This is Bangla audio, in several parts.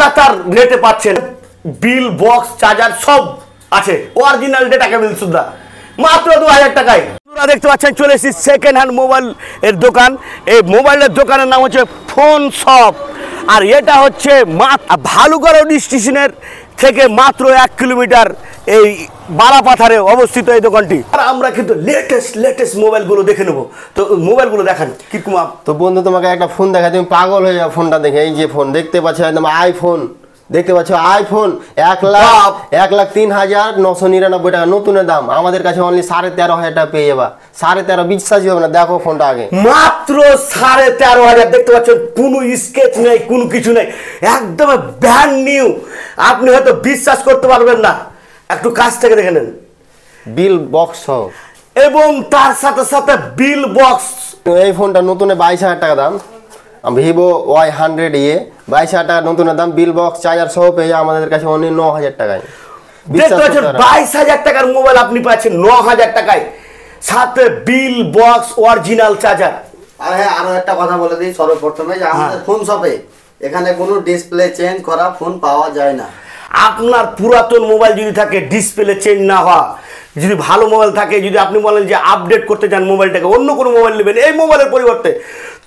কলকাতার রেটে পাচ্ছেন বিল বক্স চার্জার সব আছে অরিজিনাল ডেটা কেবল সুদ্ধা মাত্র 2000 টাকায়। আপনারা দেখতে পাচ্ছেন চলে এসেছি সেকেন্ড হ্যান্ড মোবাইল এর দোকান। এই মোবাইলের দোকানের নাম হচ্ছে ফোন শপ আর এটা হচ্ছে ভালুগড় স্টেশনের থেকে মাত্র 1 কিলোমিটার এই বারাপাথারে অবস্থিত এই দোকানটি। আর আমরা কিন্তু লেটেস্ট মোবাইলগুলো দেখে নেব। তো মোবাইলগুলো দেখান কিরকম। তো বন্ধু তোমাকে একটা ফোন দেখা, তুমি পাগল হয়ে যাও ফোনটা দেখে। এই যে ফোন দেখতে পাচ্ছ একদম আইফোন, দেখতে পাচ্ছ আইফোন 1,03,999 টাকা নতুনের দাম। আমাদের কাছে অনলি 13,500 টাকা পেয়ে যাবা। 13,500 বিশ্বাসই হবে না, দেখো ফোনটা আগে মাত্র 13,500। দেখতে পাচ্ছেন কোনো স্কেচ নেই, কোনো কিছু নেই, একদম ব্র্যান্ড নিউ। আপনি হয়তো বিশ্বাস করতে পারবেন না, একটু কাছ থেকে দেখে নেন। বিল বক্স এবং তার সাথে সাথে বিল বক্স। এই ফোনটা নতুনে 22,000 টাকা দাম। ভিভো Y100e 22,000 টাকা নতুনের দাম। বিল বক্স চার্জার সহ পেয়ে আমাদের কাছে অনলি 9,000 টাকায়। দেখতে পাচ্ছেন 22,000 টাকার মোবাইল আপনি পাচ্ছেন 9,000 টাকায়, সাথে বিল বক্স অরিজিনাল চার্জার। আর হ্যাঁ, আরো একটা কথা বলে দিই সর্বপ্রথমে যে আমাদের ফোন শপে এখানে কোনো ডিসপ্লে চেঞ্জ করা ফোন পাওয়া যায় না। আপনার পুরাতন মোবাইল যদি থাকে ডিসপ্লে চেঞ্জ না হওয়া, যদি ভালো মোবাইল থাকে, যদি আপনি বলেন যে আপডেট করতে চান মোবাইলটাকে, অন্য কোনো মোবাইল নেবেন এই মোবাইলের পরিবর্তে,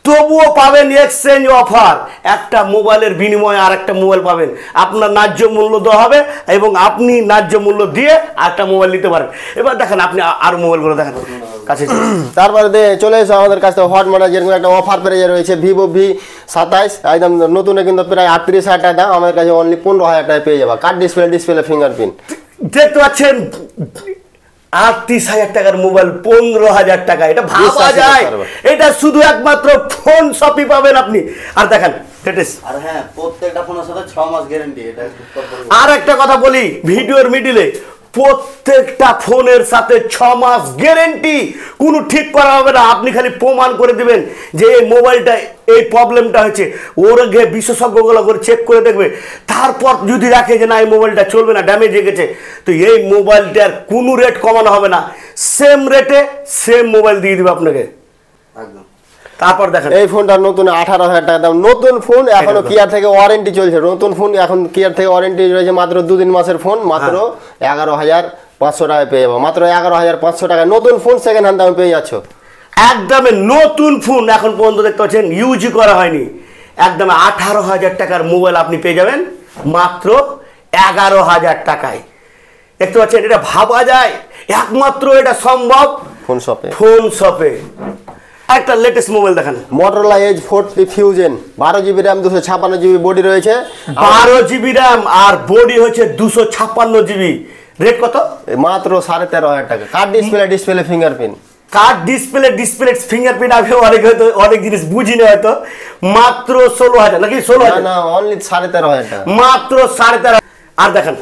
তবুও পাবেন এক্সচেঞ্জ অফার। একটা মোবাইলের বিনিময়ে আর একটা মোবাইল পাবেন, আপনার ন্যায্য মূল্য দেওয়া হবে এবং আপনি ন্যায্য মূল্য দিয়ে আরেকটা মোবাইল নিতে পারেন। এবার দেখেন আপনি আর মোবাইলগুলো দেখেন কাছে। তারপরে চলে এসো আমাদের কাছে হট মডেল, যেরকম একটা অফার প্রাইজে রয়েছে ভিভো V27 একদম নতুনে কিন্তু প্রায় 38,000 টাকা দাম। আমাদের কাছে অনলি 15,000 টাকায় পেয়ে যাবা। Card display fingerprint. দেখতে পাচ্ছেন 38,000 টাকার মোবাইল 15,000 টাকা, এটা ভাবা যায়? এটা শুধু একমাত্র ফোন শপই পাবেন আপনি। আর দেখেন আর হ্যাঁ, প্রত্যেকটা ফোনের সাথে 6 মাস গ্যারান্টি। এটা আর একটা কথা বলি ভিডিওর মিডিলে, প্রত্যেকটা ফোনের সাথে 6 মাস গ্যারেন্টি, কোনো ঠিক করা হবে না। আপনি খালি প্রমাণ করে দিবেন যে এই মোবাইলটা এই প্রবলেমটা হয়েছে, ওর আগে বিশেষজ্ঞগুলো করে চেক করে দেখবে। তারপর যদি রাখে যে না এই মোবাইলটা চলবে না, ড্যামেজ হয়ে গেছে, তো এই মোবাইলটার কোনো রেট কমানো হবে না, সেম রেটে সেম মোবাইল দিয়ে দিবে আপনাকে একদম। তারপর দেখেন এই ফোনটা নতুন 18,000 টাকা দাম। নতুন ফোন, এখনো কিয়ার থেকে ওয়ারেন্টি চলছে। নতুন ফোন এখন কিয়ার থেকে ওয়ারেন্টি রয়েছে মাত্র 2-3 মাসের ফোন, মাত্র 11,500 টাকায় পেয়ে যাবো। মাত্র 11,500 টাকায় নতুন ফোন সেকেন্ড হ্যান্ড দামে পেয়ে যাচ্ছ। একদমে নতুন ফোন এখন পর্যন্ত দেখতে পাচ্ছেন ইউজই করা হয়নি। একদমে 18,000 টাকার মোবাইল আপনি পেয়ে যাবেন মাত্র 11,000 টাকায়। দেখতে পাচ্ছেন, এটা ভাবা যায়? একমাত্র এটা সম্ভব ফোন শপে। একটা লেটেস্ট মোবাইল দেখেন, Motorola Edge 40 Fusion 12 GB RAM 256 GB body রয়েছে। 12 জিবি র্যাম আর বডি হচ্ছে 256 জিবি। রেট কত? মাত্র 13,500 টাকা। Card display fingerprint. Card display fingerprint. আমি অনেক জিনিস বুঝিনি হয়তো। মাত্র 16,000 নাকি 16,000? না, অনলি 13,500 টাকা, মাত্র 13,500। আর দেখেন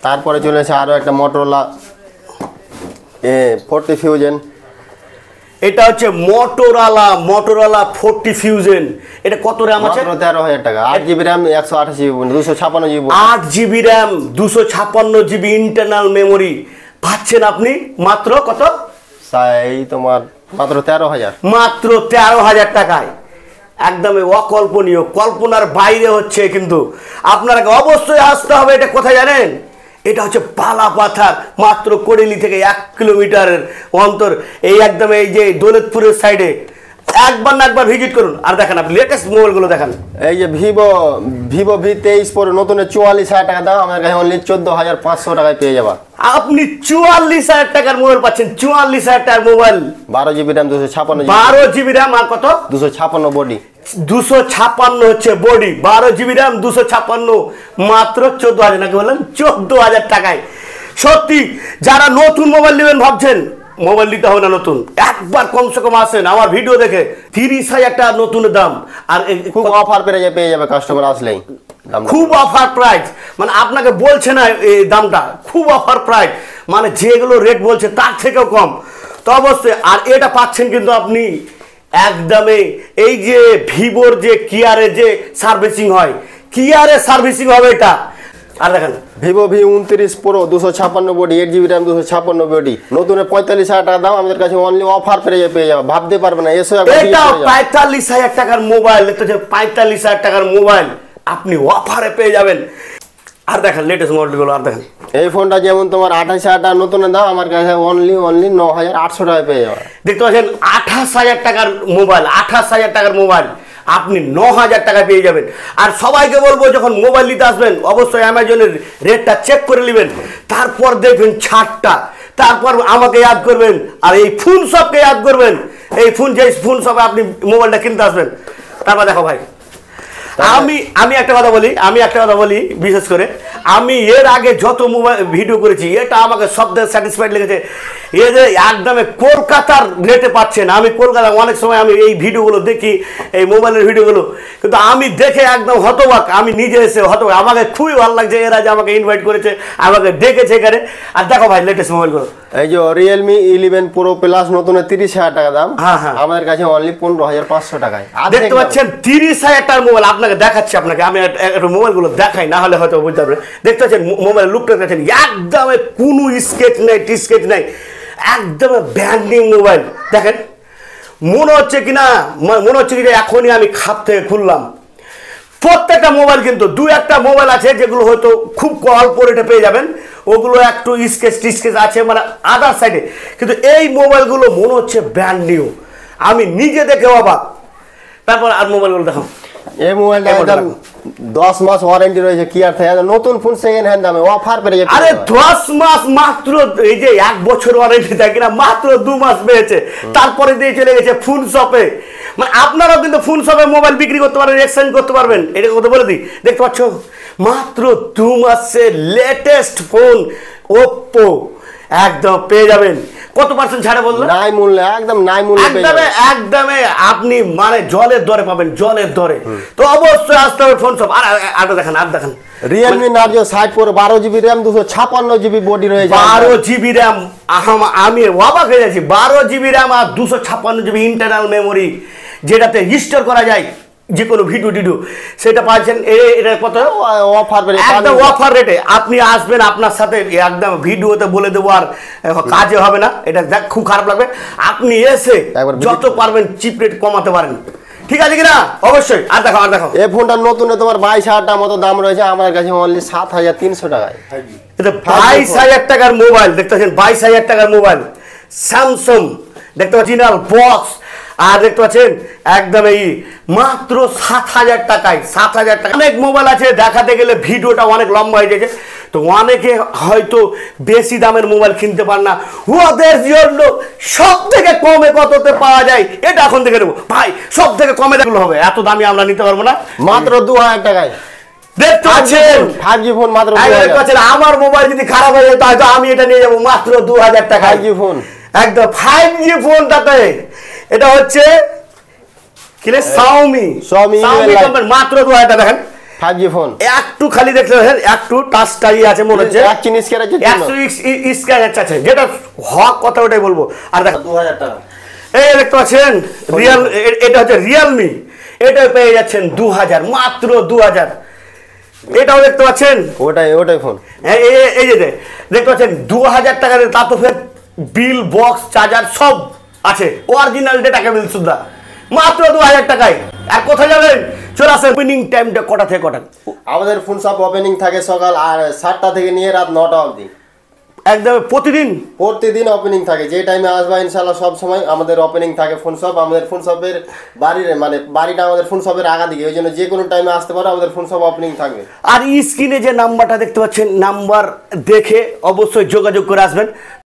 তারপরে চলে এসে আরো একটা Motorola 40 Fusion। এটা হচ্ছে Motorola 40 Fusion। এটা কত র্যাম আছে? মাত্র 13,000 টাকা। 8 GB RAM 128 GB 256 GB. 8 GB RAM 256 GB internal memory পাচ্ছেন আপনি মাত্র কত? এই তোমার মাত্র 13,000। মাত্র 13,000 টাকায়। একদমই অকল্পনীয়, কল্পনার বাইরে হচ্ছে। কিন্তু আপনাকে অবশ্যই আসতে হবে। এটা কোথায় জানেন? এটা হচ্ছে বালাপাথার, মাত্র কোরেলি থেকে 1 কিলোমিটারের অন্তর। এই একদম এই যে দৌলতপুরের সাইডে একবার না একবার ভিজিট করুন। আর দেখেন আপনি লেটেস্ট মোবাইলগুলো দেখেন। এই যে ভিভো V23 Pro নতুন 44,000 টাকা দাম। আমার কাছে অনলি 14,500 টাকায় পেয়ে যাবা। আপনি 44,000 টাকার মোবাইল পাচ্ছেন। 44,000 টাকার mobile, 12 GB RAM 256 GB. 12 GB RAM আর কত? 256 বডি। 256 হচ্ছে বডি, 12 জিবি র্যাম 256, মাত্র 14,000 নাকি বললেন? 14,000 টাকায়। সত্যি যারা নতুন মোবাইল নেবেন ভাবছেন, মোবাইল নিতে হবে না নতুন, একবার কমসে কম আসেন আমার ভিডিও দেখে। 30,000 টাকা নতুনের দাম। আর খুব অফার পেয়ে যাবে কাস্টমার আসলেই। খুব অফার প্রাইস, মানে আপনাকে বলছে না এই দামটা, খুব অফার প্রাইস, মানে যেগুলো রেট বলছে তার থেকেও কম। তো অবশ্যই আর এটা পাচ্ছেন কিন্তু আপনি একদমে এই যে ভিভোর যে কিয়ারে যে সার্ভিসিং হয়, কিয়ারে সার্ভিসিং হবে এটা। আর দেখেন Vivo V29 Pro 256 body, 8 GB RAM 256 body, নতুন 45,000 টাকা দাম। আমাদের কাছে অনলি অফার পেয়ে যাবে, ভাবতে পারবে না। এসো এটা 45,000 টাকার মোবাইল, এটা হচ্ছে 45,000 টাকার মোবাইল, আপনি অফারে পেয়ে যাবেন। আর দেখেন লেটেস্ট মডেলগুলো, আর দেখেন এই ফোনটা যেমন তোমার 28,000 টাকা নতুনের দাম, আমার কাছে অনলি 9,800 টাকায় পেয়ে যাবে। দেখতে পাচ্ছেন 28,000 টাকার মোবাইল, 28,000 টাকার মোবাইল আপনি 9,000 টাকা পেয়ে যাবেন। আর সবাইকে বলবো যখন মোবাইল নিতে আসবেন অবশ্যই অ্যামাজনের রেটটা চেক করে নেবেন, তারপর দেখবেন ছাড়টা, তারপর আমাকে ইয়াদ করবেন আর এই ফোন শপকে ইয়াদ করবেন। এই ফোন শপে আপনি মোবাইলটা কিনতে আসবেন। তারপর দেখো ভাই, আমি একটা কথা বলি বিশেষ করে আমি এর আগে যত মোবাইল ভিডিও করেছি এটা আমাকে সবথেকে স্যাটিসফাইড লেগেছে। এ যে একদমে কলকাতার রেটে পাচ্ছেন। আমি কলকাতা অনেক সময় আমি এই ভিডিওগুলো দেখি, এই মোবাইলের ভিডিওগুলো, কিন্তু আমি দেখে একদম হতবাক, আমি নিজে এসে হতবাক। আমাকে খুবই ভালো লাগছে এরা যে আমাকে ইনভাইট করেছে, আমাকে ডেকেছে এখানে। আর দেখো ভাই লেটেস্ট মোবাইলগুলো, এই যে Realme 11 Pro Plus নতুনের 30,000 টাকা দাম, হ্যাঁ হ্যাঁ, আমাদের কাছে অনলি 15,500 টাকায়। দেখতে পাচ্ছেন 30,000 টাকার মোবাইল আপনাকে দেখাচ্ছি। আপনাকে আমি একটু মোবাইলগুলো দেখাই, না হলে হয়তো বুঝতে পারবেন। দেখতে পাচ্ছেন মোবাইল লুকটা দেখেন, একদমে কোনো স্কেচ নেই, টিস্কেচ নেই, একদমে ব্র্যান্ডিং মোবাইল। দেখেন মনে হচ্ছে কি যে এখনই আমি খাপ থেকে খুললাম। প্রত্যেকটা মোবাইল কিন্তু দু একটা মোবাইল আছে যেগুলো হয়তো খুব অল্প রেটে পেয়ে যাবেন, ওগুলো একটু স্কেচ আছে মানে আদার সাইডে, কিন্তু এই মোবাইলগুলো মনে হচ্ছে ব্র্যান্ড নিউ। আমি নিজে দেখে অবাক। তারপর আর মোবাইলগুলো দেখো, এই মোবাইলটা একদম 10 মাস ওয়ারেন্টি রয়েছে কিয়ার থেকে, নতুন ফোন সেকেন্ড হ্যান্ড দামে অফার পেয়ে যাবে। আরে 10 মাস মাত্র, এই যে 1 বছর ওয়ারেন্টি থাকে না, মাত্র 2 মাস পেয়েছে, তারপরে দিয়ে চলে গেছে ফোন শপে। মানে আপনারাও কিন্তু ফোন শপে মোবাইল বিক্রি করতে পারবেন, এক্সচেঞ্জ করতে পারবেন। এটা কথা বলে দিই, দেখতে পাচ্ছ মাত্র 2 মাসের লেটেস্ট ফোন ওপ্পো একদম পেয়ে যাবেন। কত পার্সেন্ট ছাড়ে বললো? নাই মূল্যে, একদম নাই মূল্যে পেয়ে যাবেন। একদমে আপনি মানে জলের দরে পাবেন, জলের দরে। তো অবশ্যই আসতে হবে ফোন শপ। আর দেখেন Realme Narzo 60 Pro 12 GB RAM 256 GB body রয়েছে। 12 GB RAM, আমি অবাক হয়ে যাচ্ছি। 12 GB RAM আর 256 GB ইন্টারনাল মেমোরি, যেটাতে রিস্টোর করা যায় যে কোনো ভিডিও, সেটা পাচ্ছেন। এটা কত অফার পেয়ে একদম অফার রেটে আপনি আসবেন, আপনার সাথে একদম ভিডিওতে বলে দেবো, আর কাজে হবে না। এটা দেখ খুব খারাপ লাগবে। আপনি এসে যত পারবেন চিপ রেট কমাতে পারেন, ঠিক আছে কিনা? অবশ্যই। আর দেখো এই ফোনটা নতুন তোমার 22,000 টাকার মতো দাম রয়েছে, আমার কাছে অনলি 7,300 টাকায়। এটা 22,000 টাকার মোবাইল, দেখতে পাচ্ছেন 22,000 টাকার মোবাইল স্যামসাং, দেখতে পাচ্ছেন বক্স। আর দেখতে পাচ্ছেন একদম এই মাত্র 7,000 টাকায়, 7,000 টাকা। অনেক মোবাইল আছে, দেখাতে গেলে ভিডিওটা অনেক লম্বা হয়ে যাচ্ছে, তো অনেকে হয়তো বেশি দামের মোবাইল কিনতে পারে না। ওদের জন্য সব থেকে কমে কততে পাওয়া যায় এটা এখন দেখে নেবো ভাই। সব থেকে কমে দেখলে হবে, এত দামি আমরা নিতে পারবো না, মাত্র 2,000 টাকায় দেখতে পাচ্ছেন 5G ফোন মাত্র 2,000। আমার মোবাইল যদি খারাপ হয়ে যায় তাহলে আমি এটা নিয়ে যাবো মাত্র 2,000 টাকা। 5G ফোন, একদম 5G ফোন। তাতে এটা হচ্ছে Xiaomi কোম্পানি, মাত্র 2,000 টাকা। দেখেন 5G ফোন, একটু খালি দেখতে পাচ্ছেন, একটু টাচটাই আছে মনে হচ্ছে, এক চিনি স্ক্যান আছে, 100 স্ক্যান আছে, যেটা হক কথা ওটাই বলবো। আর দেখেন 2,000 টাকা। এই দেখতে পাচ্ছেন এটা হচ্ছে Realme, এটা পেয়ে যাচ্ছেন 2,000, মাত্র 2,000। এটাও দেখতে পাচ্ছেন, ওটাই ফোন। এই যে দেখতে পাচ্ছেন 2,000 টাকা। তা তো ফের বিল, বক্স, চার্জার সব আছে, অরিজিনাল ডেটা কেবল সুদ্ধা, মাত্র 2,000 টাকায়। আর কোথায় যাবেন? চলে আসেন। ওপেনিং টাইমটা কটা থেকে কটা? আমাদের ফোন শপ ওপেনিং থাকে সকাল 7টা থেকে নিয়ে রাত 9টা অবধি, একদম প্রতিদিন ওপেনিং থাকে। যে টাইমে আসবা ইনশাআল্লাহ সব সময় আমাদের ওপেনিং থাকে ফোন শপ। আমাদের ফোন শপের বাড়িটা আমাদের ফোন শপের আগা দিকে, ওই জন্য যে কোনো টাইমে আসতে পারো, আমাদের ফোন শপ ওপেনিং থাকবে। আর স্ক্রিনে যে নাম্বারটা দেখতে পাচ্ছেন, নাম্বার দেখে অবশ্যই যোগাযোগ করে আসবেন।